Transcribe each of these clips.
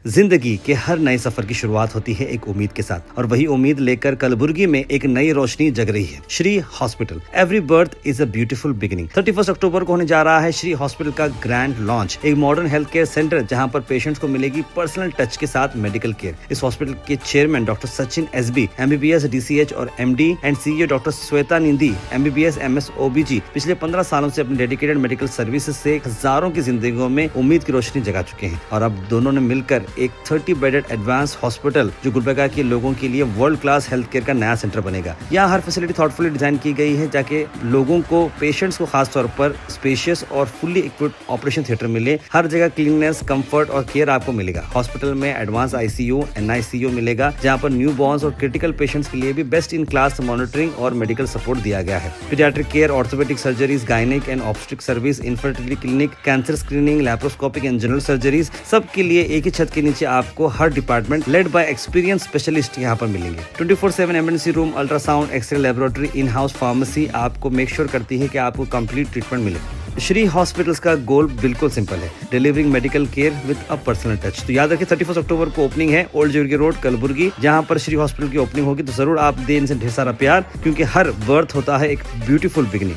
जिंदगी के हर नए सफर की शुरुआत होती है एक उम्मीद के साथ, और वही उम्मीद लेकर कलबुर्गी में एक नई रोशनी जग रही है। Shri hospital, every birth is a beautiful beginning. 31 अक्टूबर को होने जा रहा है श्री हॉस्पिटल का ग्रैंड लॉन्च, एक मॉडर्न हेल्थ केयर सेंटर जहां पर पेशेंट्स को मिलेगी पर्सनल टच के साथ मेडिकल केयर। इस हॉस्पिटल के chairman doctor Sachin SB, MBBS DCH और MD and CEO doctor Shweta Nidhi, MBBS MS OBG, पिछले 15 सालों से अपनी डेडिकेटेड मेडिकल सर्विसेज से हजारों की जिंदगियों में उम्मीद की रोशनी जगा चुके हैं, और अब दोनों ने मिलकर एक 30 बेडेड एडवांस हॉस्पिटल जो गुलबर्गा के लोगों के लिए वर्ल्ड क्लास हेल्थ केयर का नया सेंटर बनेगा। यहाँ हर फैसिलिटी थॉटफुली डिजाइन की गई है ताकि लोगों को, पेशेंट्स को खास तौर पर स्पेशियस और फुल्ली इक्विप्ड ऑपरेशन थिएटर मिले। हर जगह क्लीननेस, कंफर्ट और केयर आपको मिलेगा। हॉस्पिटल में एडवांस ICU, NICU मिलेगा, जहाँ पर न्यू बॉर्न्स और क्रिटिकल पेशेंट्स के लिए भी बेस्ट इन क्लास मॉनिटरिंग और मेडिकल सपोर्ट दिया गया है। Paediatric care, orthopaedic surgeries, gynaec and obstetric service, infertility clinic, cancer screening, laparoscopic and general surgeries, सब के लिए एक ही छत के नीचे आपको हर department led by experience specialist यहाँ पर मिलेंगे। 24/7 emergency room, ultrasound, x-ray laboratory, in house pharmacy आपको मेक श्योर करती है कि आपको कंप्लीट ट्रीटमेंट मिले। श्री हॉस्पिटल्स का गोल बिल्कुल सिंपल है, delivering medical care with a personal touch. तो याद रखिए 31 अक्टूबर को ओपनिंग है, ओल्ड जोगी रोड, कलबुर्गी, जहां पर श्री हॉस्पिटल की ओपनिंग होगी। तो जरूर आप दें इनसे ढेर सारा प्यार, क्योंकि हर बर्थ होता है एक ब्यूटीफुल बिगिनिंग।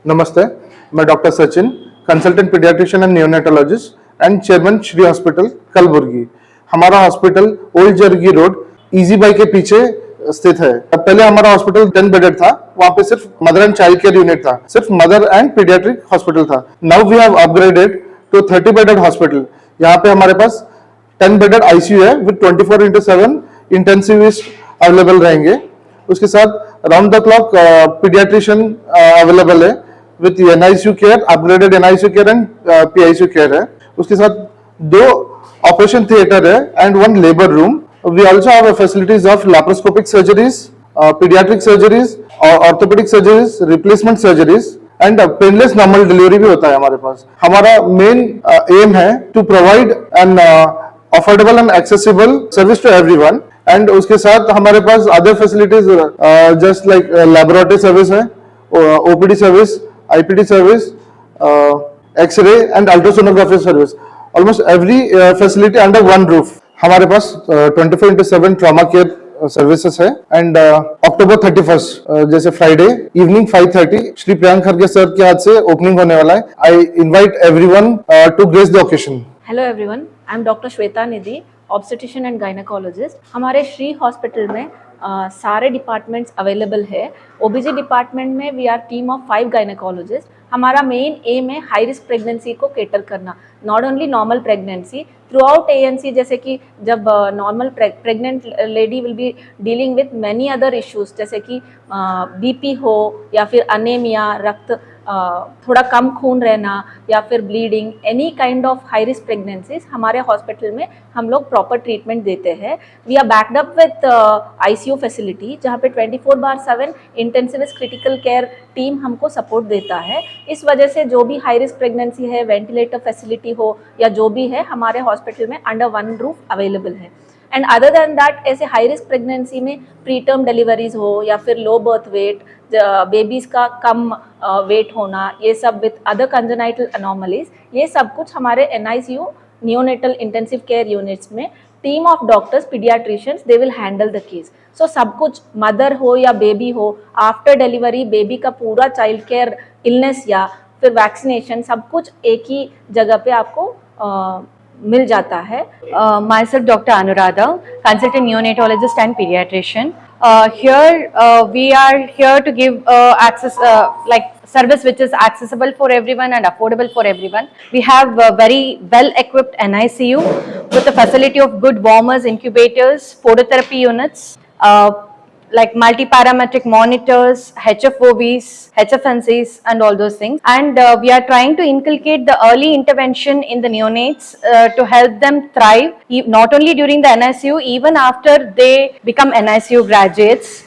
नमस्ते, मैं doctor Sachin, consultant paediatrician and neonatologist and chairman Shri hospital Kalaburagi. हमारा hospital old Jargi road easy buy के पीछे स्थित है। अब पहले हमारा हॉस्पिटल 10 बेडेड था, वहाँ पे सिर्फ mother and child care unit था, सिर्फ मदर एंड पीडियाट्रिक हॉस्पिटल था। Now we have upgraded to 30 bedded hospital. यहाँ पे हमारे पास 10 बेडेड ICU है विद 24/7 इंटेंसिविस्ट अवेलेबल रहेंगे। उसके साथ round the clock paediatrician available है with NICU care, upgraded NICU care and PICU care है। उसके साथ 2 ऑपरेशन थिएटर है and 1 labour room. We also have facilities of laparoscopic surgeries, pediatric surgeries, orthopedic surgeries, replacement surgeries and painless normal delivery भी होता है हमारे पास। हमारा main aim है to provide an affordable and accessible service to everyone, and उसके साथ हमारे पास other facilities just like laboratory service है, OPD service, IPD service, X-ray and ultrasonography service, almost every facility under one roof। हमारे पास 24/7 trauma care services है। And October 31 जैसे Friday evening 5:30 Shri Priyank Kharge sir के हाथ से ओपनिंग होने वाला है। I invite everyone to grace the occasion. Hello everyone, I am doctor Shweta Nidhi, obstetrician and gynaecologist. हमारे श्री हॉस्पिटल में सारे डिपार्टमेंट्स अवेलेबल है। OBG डिपार्टमेंट में we are team of 5 gynaecologist. हमारा मेन एम है हाई रिस्क प्रेगनेंसी को केटर करना, not only normal pregnancy, through out ANC। जैसे कि जब normal pregnant lady will be dealing with many other issues, जैसे कि BP हो या फिर अनेमिया, रक्त थोड़ा कम खून रहना या फिर bleeding, any kind of high risk pregnancies हमारे हॉस्पिटल में हम लोग प्रॉपर ट्रीटमेंट देते हैं। We are backed up with ICU facility, जहाँ पे 24/7 इंटेंसिविस्ट क्रिटिकल केयर टीम हमको सपोर्ट देता है। इस वजह से जो भी हाई रिस्क प्रेगनेंसी है, वेंटिलेटर फैसिलिटी हो या जो भी है, हमारे हॉस्पिटल में अंडर वन रूफ अवेलेबल है। एंड अदर देन दैट, ऐसे हाई रिस्क प्रेगनेंसी में प्री टर्म डिलीवरीज हो या फिर लो बर्थ वेट, बेबीज का कम वेट होना, ये सब विथ अदर कंजेनाइटल अनोमलीज, ये सब कुछ हमारे NICU neonatal intensive care units में team of doctors, paediatricians, they will handle the case. So सब कुछ, मदर हो या बेबी हो, आफ्टर डिलीवरी बेबी का पूरा चाइल्ड केयर, इलनेस या फिर वैक्सीनेशन, सब कुछ एक ही जगह पे आपको मिल जाता है। Myself Dr. Anuradha, consultant neonatologist and pediatrician. Here we are here to give access like service which is accessible for everyone and affordable for everyone. We have a very well equipped NICU with a facility of good warmers, incubators, phototherapy units, like multi-parametric monitors, HFOVs, HFNCs and all those things. And we are trying to inculcate the early intervention in the neonates to help them thrive, not only during the NICU, even after they become NICU graduates.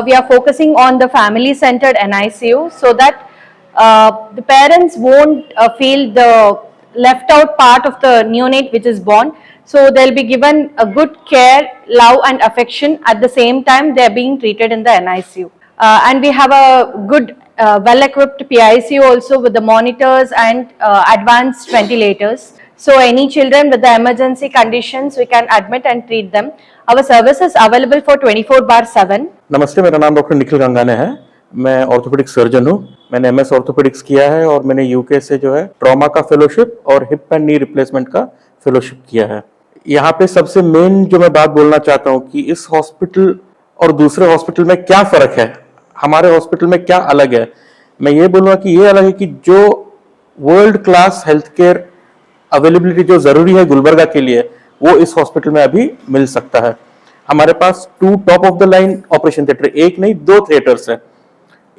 We are focusing on the family-centered NICU so that the parents won't feel the left out part of the neonate which is born. So they'll be given a good care, love and affection at the same time they're being treated in the NICU. And we have a good well-equipped PICU also with the monitors and advanced ventilators. So any children with the emergency conditions, we can admit and treat them. Our service is available for 24/7. नमस्ते, मेरा नाम doctor Nikhil गंगाने है। मैं orthopaedic surgeon हूँ। मैंने MS orthopaedics किया है और मैंने UK से जो है ट्रॉमा का फेलोशिप और हिप एंड नी रिप्लेसमेंट का फेलोशिप किया है। यहाँ पे सबसे मेन जो मैं बात बोलना चाहता हूँ कि इस हॉस्पिटल और दूसरे हॉस्पिटल में क्या फर्क है, हमारे हॉस्पिटल में क्या अलग है। मैं ये बोलूँगा कि ये अलग है कि जो world class health care availability जो जरूरी है गुलबर्गा के लिए, वो इस हॉस्पिटल में अभी मिल सकता है। हमारे पास 2 top of the line operation theatre, एक नहीं 2 थिएटर्स है।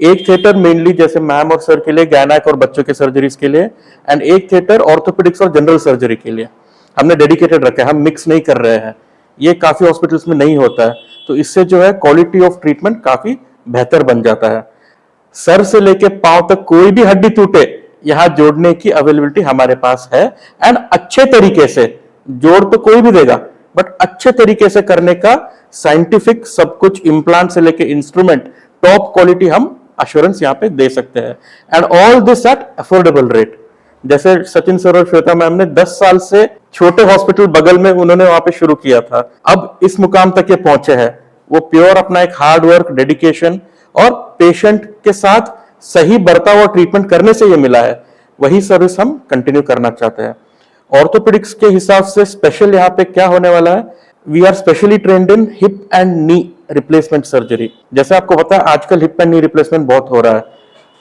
एक थिएटर मेनली जैसे मैम और सर के लिए, गैनाक और बच्चों के सर्जरीज के लिए, एंड एक थिएटर ऑर्थोपेडिक्स और जनरल सर्जरी के लिए हमने डेडिकेटेड रखा है। हम मिक्स नहीं कर रहे हैं, ये काफी हॉस्पिटल्स में नहीं होता है। तो इससे जो है क्वालिटी ऑफ ट्रीटमेंट काफी बेहतर बन जाता है। सर से लेके पांव तक कोई भी हड्डी टूटे, यहाँ जोड़ने की अवेलेबिलिटी हमारे पास है। एंड अच्छे तरीके से जोड़ तो कोई भी देगा, बट अच्छे तरीके से करने का साइंटिफिक सब कुछ, इम्प्लांट से लेके इंस्ट्रूमेंट, टॉप क्वालिटी हम अश्योरेंस यहाँ पे दे सकते हैं। And all this at affordable rate. जैसे सचिन सर और श्वेता मैम ने 10 साल से छोटे हॉस्पिटल बगल में उन्होंने वहां पे शुरू किया था, अब इस मुकाम तक ये पहुंचे हैं। वो प्योर अपना एक हार्ड वर्क, डेडिकेशन और पेशेंट के साथ सही बर्ताव और ट्रीटमेंट करने से ये मिला है। वही सर्विस हम कंटिन्यू करना चाहते हैं। ऑर्थोपेडिक्स के हिसाब से स्पेशल यहाँ पे क्या होने वाला है, we are specially trained in hip and knee replacement surgery. जैसे आपको पता है आजकल हिप एंड नी रिप्लेसमेंट बहुत हो रहा है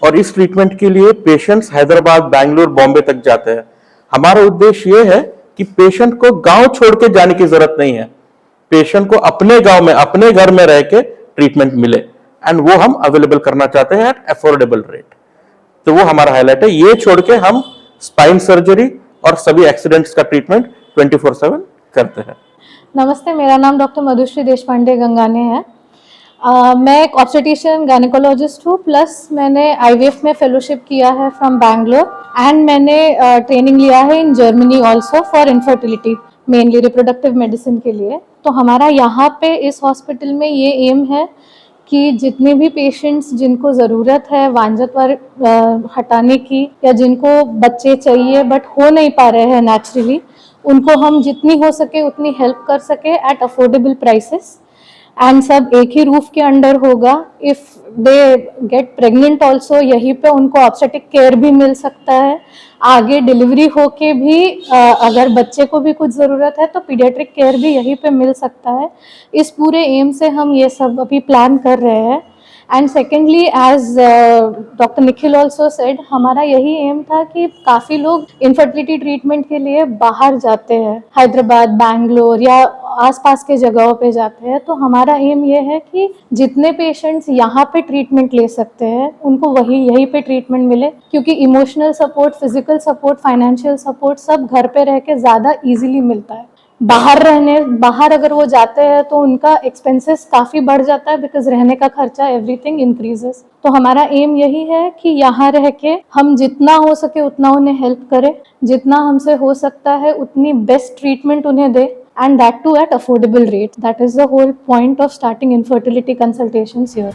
और इस ट्रीटमेंट के लिए पेशेंट्स हैदराबाद, बैंगलोर, बॉम्बे तक जाते हैं। हमारा उद्देश्य ये है कि पेशेंट को गांव छोड़ के जाने की जरूरत नहीं है, पेशेंट को अपने गांव में, अपने घर में रह के ट्रीटमेंट मिले, एंड वो हम अवेलेबल करना चाहते हैं एट अफोर्डेबल रेट। तो वो हमारा हाईलाइट है। ये छोड़ के हम स्पाइन सर्जरी और सभी एक्सीडेंट्स का ट्रीटमेंट 24/7 करते हैं। नमस्ते, मेरा नाम डॉक्टर मधुश्री देशपांडे गंगाने है। मैं एक ऑब्स्टेट्रिशियन गायनेकोलॉजिस्ट हूँ, प्लस मैंने IVF में फेलोशिप किया है फ्रॉम बैंगलोर, एंड मैंने ट्रेनिंग लिया है in Germany also for infertility, mainly reproductive medicine के लिए। तो हमारा यहाँ पे इस हॉस्पिटल में ये एम है कि जितने भी पेशेंट्स जिनको ज़रूरत है वांझापन हटाने की, या जिनको बच्चे चाहिए बट हो नहीं पा रहे हैं नेचुरली, उनको हम जितनी हो सके उतनी हेल्प कर सके एट अफोर्डेबल प्राइसेस। एंड सब एक ही रूफ के अंडर होगा। If they get pregnant also यहीं पे उनको ऑब्स्टेटिक केयर भी मिल सकता है। आगे डिलीवरी होके भी अगर बच्चे को भी कुछ ज़रूरत है तो पीडियाट्रिक केयर भी यहीं पे मिल सकता है। इस पूरे एम से हम ये सब अभी प्लान कर रहे हैं। And secondly, as doctor Nikhil also said, हमारा यही एम था कि काफ़ी लोग इनफर्टिलिटी ट्रीटमेंट के लिए बाहर जाते हैं, हैदराबाद, बैंगलोर या आसपास के जगहों पे जाते हैं। तो हमारा एम ये है कि जितने पेशेंट्स यहाँ पे ट्रीटमेंट ले सकते हैं उनको यहीं पे ट्रीटमेंट मिले, क्योंकि emotional support, physical support, financial support सब घर पे रह के ज़्यादा ईजिली मिलता है। बाहर अगर वो जाते हैं तो उनका एक्सपेंसेस काफ़ी बढ़ जाता है, बिकॉज रहने का खर्चा, एवरीथिंग इंक्रीजेस। तो हमारा एम यही है कि यहाँ रह के हम जितना हो सके उतना उन्हें हेल्प करें, जितना हमसे हो सकता है उतनी बेस्ट ट्रीटमेंट उन्हें दे, and that too at affordable rates. That is the whole point of starting infertility consultations here.